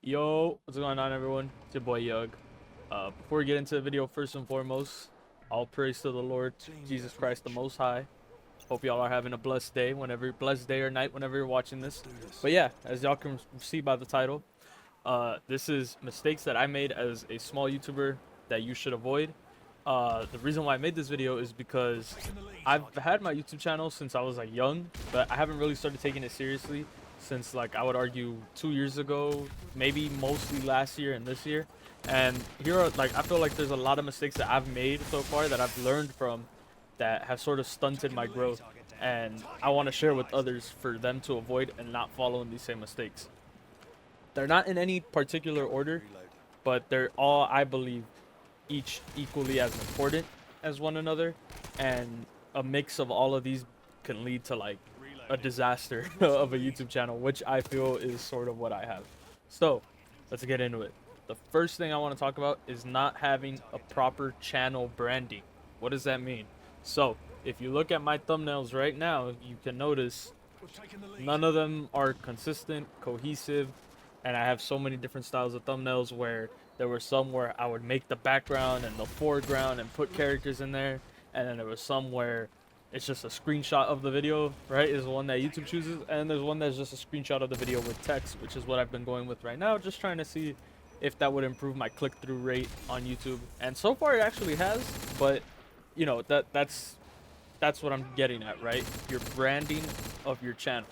Yo, what's going on, everyone? It's your boy Yhug. Before we get into the video, first and foremost, all praise to the Lord Jesus Christ, the Most High. Hope y'all are having a blessed day or night whenever you're watching this. But yeah, as y'all can see by the title, this is mistakes that I made as a small YouTuber that you should avoid. The reason why I made this video is because I've had my YouTube channel since I was like young, but I haven't really started taking it seriously since, like, I would argue 2 years ago, maybe mostly last year and this year. And here are, like, I feel like there's a lot of mistakes that I've made so far that I've learned from that have sort of stunted my growth, and I want to share with others for them to avoid and not follow in these same mistakes. They're not in any particular order, but they're all, I believe, each equally as important as one another, and a mix of all of these can lead to like a disaster of a YouTube channel, which I feel is sort of what I have. So let's get into it. The first thing I want to talk about is not having a proper channel branding. What does that mean? So if you look at my thumbnails right now, you can notice none of them are consistent, cohesive, and I have so many different styles of thumbnails where there were some where I would make the background and the foreground and put characters in there, and then there was some where it's just a screenshot of the video, right? Is the one that YouTube chooses, and there's one that's just a screenshot of the video with text, which is what I've been going with right now, just trying to see if that would improve my click-through rate on YouTube. And so far it actually has, but you know, that's what I'm getting at, right? Your branding of your channel.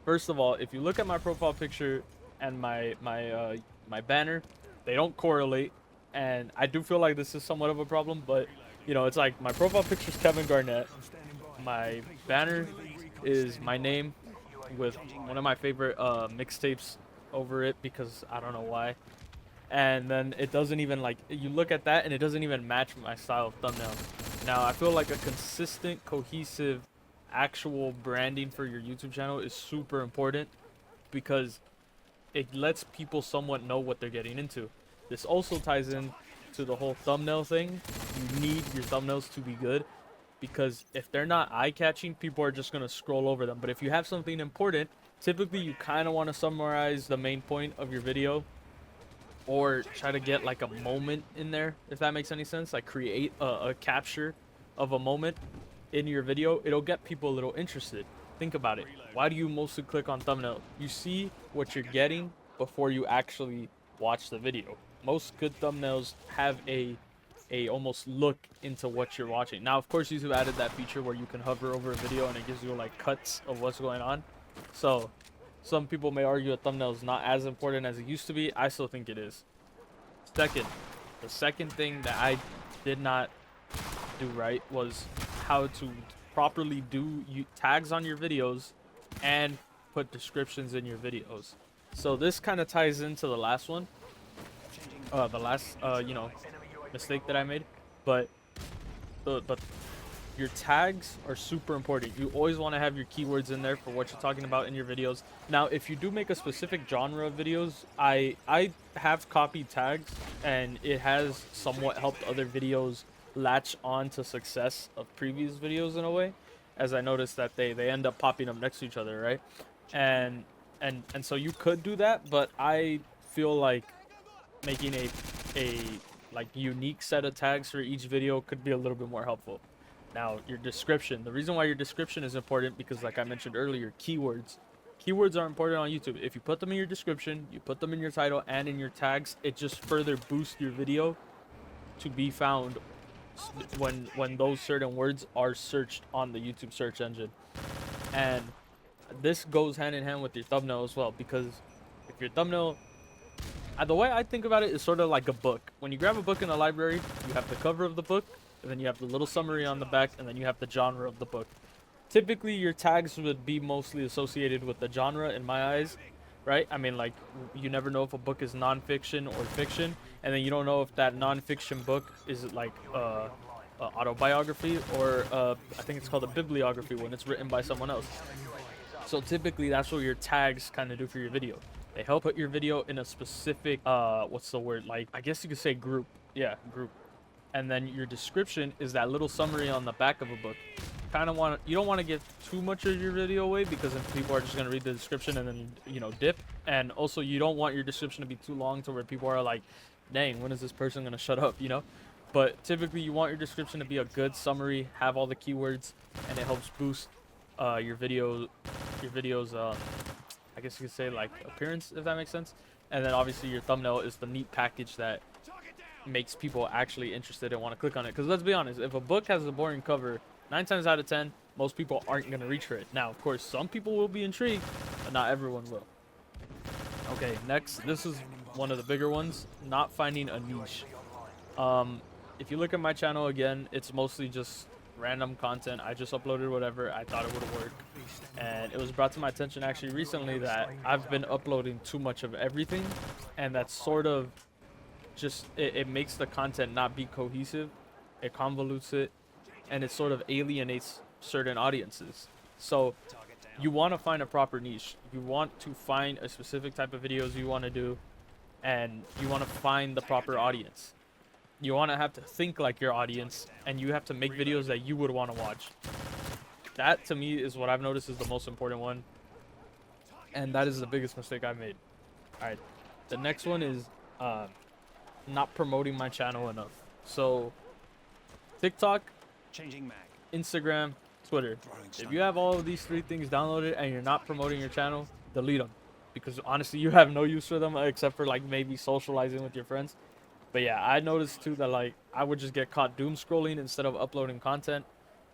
First of all, if you look at my profile picture and my banner, they don't correlate, and I do feel like this is somewhat of a problem. But you know, it's like my profile picture is Kevin Garnett, my banner is my name with one of my favorite mixtapes over it because I don't know why. And then it doesn't even, like, you look at that and it doesn't even match my style of thumbnail. Now I feel like a consistent, cohesive, actual branding for your YouTube channel is super important because it lets people somewhat know what they're getting into. This also ties in to the whole thumbnail thing. You need your thumbnails to be good because if they're not eye-catching, people are just going to scroll over them. But if you have something important, typically you kind of want to summarize the main point of your video or try to get like a moment in there, if that makes any sense. Like create a capture of a moment in your video. It'll get people a little interested. Think about it. Why do you mostly click on thumbnail? You see what you're getting before you actually watch the video. Most good thumbnails have a almost look into what you're watching. Now, of course, YouTube added that feature where you can hover over a video and it gives you like cuts of what's going on. So some people may argue a thumbnail is not as important as it used to be. I still think it is. Second, the second thing that I did not do right was how to properly do tags on your videos and put descriptions in your videos. So this kind of ties into the last one, you know, mistake that I made. But your tags are super important. You always want to have your keywords in there for what you're talking about in your videos. Now, if you do make a specific genre of videos, I have copied tags, and it has somewhat helped other videos latch on to success of previous videos in a way, as I noticed that they end up popping up next to each other, right? And so you could do that, but I feel like making a like unique set of tags for each video could be a little bit more helpful. Now, your description. The reason why your description is important because, like I mentioned earlier, keywords. Keywords are important on YouTube. If you put them in your description, you put them in your title and in your tags, it just further boosts your video to be found when those certain words are searched on the YouTube search engine. And this goes hand in hand with your thumbnail as well, because if your thumbnail, the way I think about it is sort of like a book. When you grab a book in the library, you have the cover of the book, and then you have the little summary on the back, and then you have the genre of the book. Typically, your tags would be mostly associated with the genre in my eyes, right? I mean, like, you never know if a book is nonfiction or fiction, and then you don't know if that nonfiction book is like autobiography or I think it's called a bibliography when it's written by someone else. So typically, that's what your tags kind of do for your video. They help put your video in a specific, what's the word? Like, I guess you could say group. Yeah, group. And then your description is that little summary on the back of a book. kind of want, you don't want to give too much of your video away, because then people are just going to read the description and then, you know, dip. And also you don't want your description to be too long to where people are like, dang, when is this person going to shut up, you know? But typically you want your description to be a good summary, have all the keywords, and it helps boost your videos, I guess you could say, like, appearance, if that makes sense. And then obviously your thumbnail is the neat package that makes people actually interested and want to click on it. Because let's be honest, if a book has a boring cover, 9 times out of 10, most people aren't going to reach for it. Now, of course, some people will be intrigued, but not everyone will. Okay, next, this is one of the bigger ones, not finding a niche. If you look at my channel again, it's mostly just random content. I just uploaded whatever I thought it would work, and it was brought to my attention actually recently that I've been uploading too much of everything, and that's sort of just it makes the content not be cohesive, it convolutes it, and it sort of alienates certain audiences. So you want to find a proper niche, you want to find a specific type of videos you want to do, and you want to find the proper audience. You want to have to think like your audience, and you have to make videos that you would want to watch. That, to me, is what I've noticed is the most important one. And that is the biggest mistake I've made. Alright, the next one is not promoting my channel enough. So, TikTok, Instagram, Twitter. If you have all of these 3 things downloaded and you're not promoting your channel, delete them. Because honestly, you have no use for them except for like maybe socializing with your friends. But yeah, I noticed too that like I would just get caught doom scrolling instead of uploading content,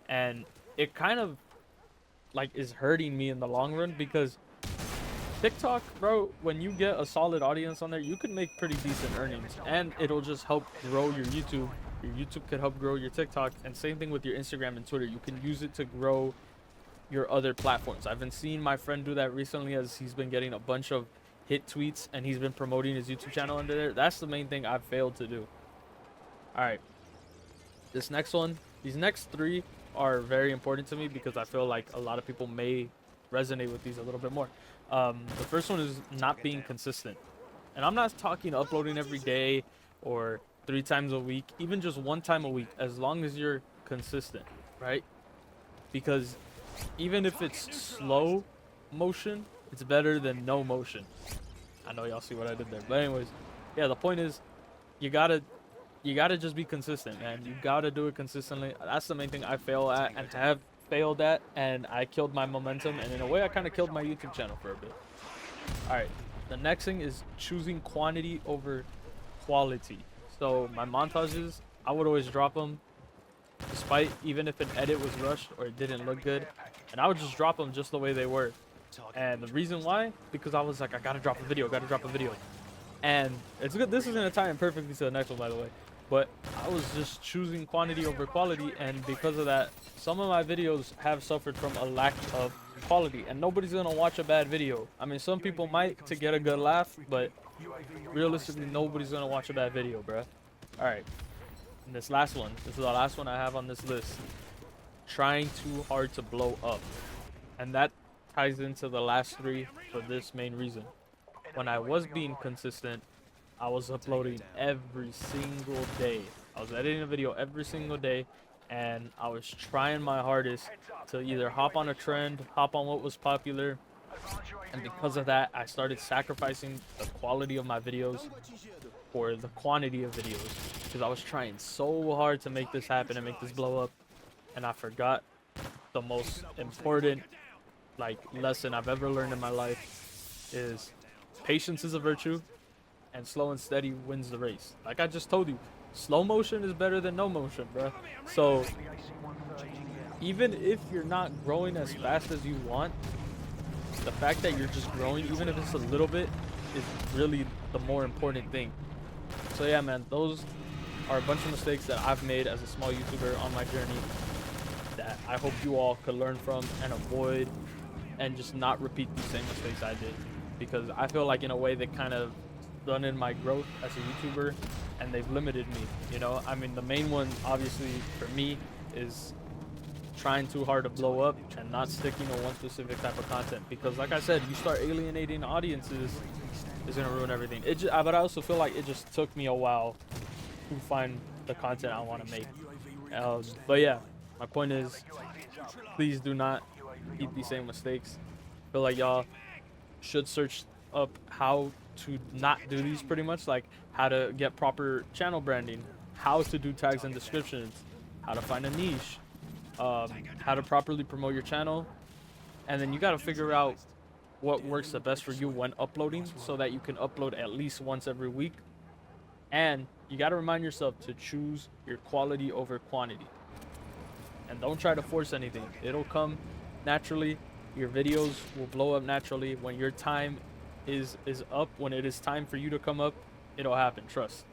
and it kind of like is hurting me in the long run, because TikTok, bro, when you get a solid audience on there, you can make pretty decent earnings, and it'll just help grow your YouTube. Your YouTube could help grow your TikTok, and same thing with your Instagram and Twitter. You can use it to grow your other platforms. I've been seeing my friend do that recently, as he's been getting a bunch of hit tweets and he's been promoting his YouTube channel under there. That's the main thing I've failed to do. All right, this next one, these next 3 are very important to me because I feel like a lot of people may resonate with these a little bit more. The first one is not being consistent, and I'm not talking uploading every day or 3 times a week, even just 1 time a week, as long as you're consistent, right? Because even if it's slow motion, it's better than no motion. I know y'all see what I did there, but anyways, yeah, the point is you gotta just be consistent, man. You gotta do it consistently. That's the main thing I fail at and have failed at, and I killed my momentum, and in a way I kind of killed my YouTube channel for a bit. All right, the next thing is choosing quantity over quality. So my montages, I would always drop them despite, even if an edit was rushed or it didn't look good, and I would just drop them just the way they were. And the reason why, because I was like, I gotta drop a video, and it's good. This is gonna tie in perfectly to the next one, by the way. But I was just choosing quantity over quality, and because of that, some of my videos have suffered from a lack of quality, and nobody's gonna watch a bad video. I mean, some people might to get a good laugh, but realistically, nobody's gonna watch a bad video, bruh. All right, and this last one, this is the last one I have on this list. Trying too hard to blow up, and that ties into the last 3 for this main reason. When I was being consistent, I was uploading every single day. I was editing a video every single day, and I was trying my hardest to either hop on a trend, hop on what was popular, and because of that, I started sacrificing the quality of my videos for the quantity of videos, because I was trying so hard to make this happen and make this blow up, and I forgot the most important like lesson I've ever learned in my life is patience is a virtue, and slow and steady wins the race. Like I just told you, slow motion is better than no motion, bro. So even if you're not growing as fast as you want, the fact that you're just growing, even if it's a little bit, is really the more important thing. So yeah, man, those are a bunch of mistakes that I've made as a small YouTuber on my journey that I hope you all could learn from and avoid, and just not repeat the same mistakes I did, because I feel like in a way they kind of done in my growth as a YouTuber, and they've limited me, you know. I mean, the main one obviously for me is trying too hard to blow up and not sticking to one specific type of content, because like I said, you start alienating audiences, it's gonna ruin everything. But I also feel like it just took me a while to find the content I want to make. But yeah, my point is, please do not repeat these same mistakes. I feel like y'all should search up how to not do these, pretty much, like how to get proper channel branding, how to do tags and descriptions, how to find a niche, how to properly promote your channel, and then you got to figure out what works the best for you when uploading, so that you can upload at least once every week. And you got to remind yourself to choose your quality over quantity, and don't try to force anything. It'll come naturally. Your videos will blow up naturally when your time is up. When it is time for you to come up, it'll happen, trust.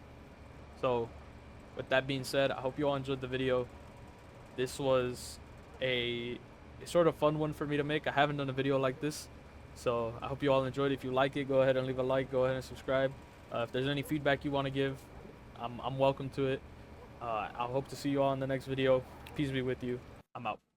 So with that being said, I hope you all enjoyed the video. This was a sort of fun one for me to make. I haven't done a video like this, so I hope you all enjoyed. If you like it, go ahead and leave a like, go ahead and subscribe. If there's any feedback you want to give, I'm welcome to it. I hope to see you all in the next video. Peace be with you. I'm out.